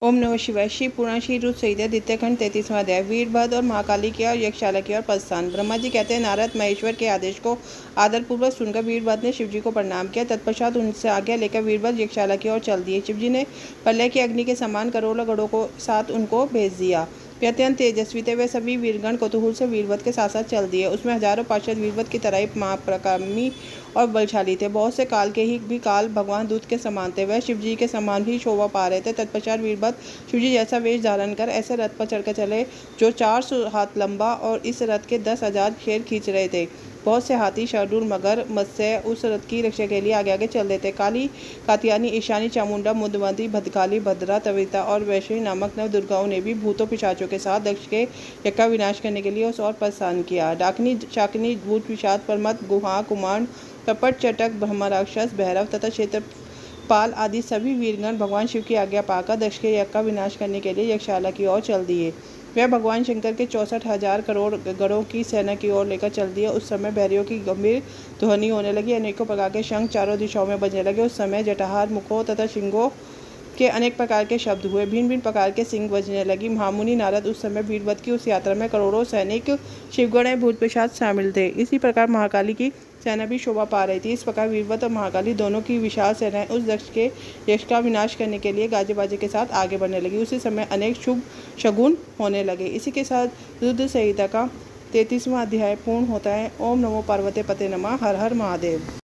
ओम नमः शिवाय। श्री पुराण श्री रुद्र संहिता द्वितीय खंड 33वां अध्याय। वीरभद्र और महाकाली की और यक्षशाला की ओर प्रस्थान। ब्रह्मा जी कहते हैं, नारद महेश्वर के आदेश को आदरपूर्वक सुनकर वीरभद्र ने शिवजी को प्रणाम किया। तत्पश्चात उनसे आज्ञा लेकर वीरभद्र यक्षशाला की ओर चल दिए। शिवजी ने प्रलय की अग्नि के समान करोड़ों गढ़ों को साथ उनको भेज दिया। वे अत्यंत तेजस्वी थे। वे सभी वीरगण कौतूहल से वीरभद्र के साथ साथ चल दिए। उसमें हजारों पार्षद वीरभद्र की तरह ही महापराक्रमी और बलशाली थे। बहुत से काल के ही भी काल भगवान दूत के समान थे। वह शिवजी के समान भी शोभा पा रहे थे। तत्पश्चात वीरभद्र शिवजी जैसा वेश धारण कर ऐसे रथ पर चढ़कर चले जो 400 हाथ लंबा और इस रथ के 10,000 शेर खींच रहे थे। बहुत से हाथी, शार्दूल, मगर, मत्स्य उस रथ की रक्षा के लिए आगे आगे चल रहे थे। काली, कात्यायनी, ईशानी, चामुंडा, मुंडमती, भद्रकाली, भद्रा, तविता और वैष्णवी नामक नव दुर्गाओं ने भी भूतों पिशाचों के साथ दक्ष के यज्ञ का विनाश करने के लिए उस ओर प्रस्थान किया। डाकिनी, शाकिनी, भूत पिशाच, परमत, गुहा, कुमार, कपट, चटक, ब्रह्म राक्षस, भैरव तथा क्षेत्रपाल आदि सभी वीरगण भगवान शिव की आज्ञा पाकर दक्ष के यज्ञ का विनाश करने के लिए यक्षशाला की ओर चल दिए। वह भगवान शंकर के 64,000 करोड़ गढ़ों की सेना की ओर लेकर चल दिए। उस समय बैरियों की गंभीर ध्वनि होने लगी। अनेकों प्रकार के शंख चारों दिशाओं में बजने लगे। उस समय जटाहार मुखों तथा सिंहों के अनेक प्रकार के शब्द हुए। भिन्न भिन्न प्रकार के सिंह बजने लगी। महामुनि नारद उस समय वीरभद्र की उस यात्रा में करोड़ों सैनिक, शिवगण एवं भूत पिशाच शामिल थे। इसी प्रकार महाकाली की सेना भी शोभा पा रही थी। इस प्रकार वीरभद्र और महाकाली दोनों की विशाल सेनाएं उस दक्ष के यक्ष का विनाश करने के लिए गाजे बाजे के साथ आगे बढ़ने लगी। उसी समय अनेक शुभ शगुन होने लगे। इसी के साथ रुद्र संहिता का 33वां अध्याय पूर्ण होता है। ओम नमो पार्वती पते नमः। हर हर महादेव।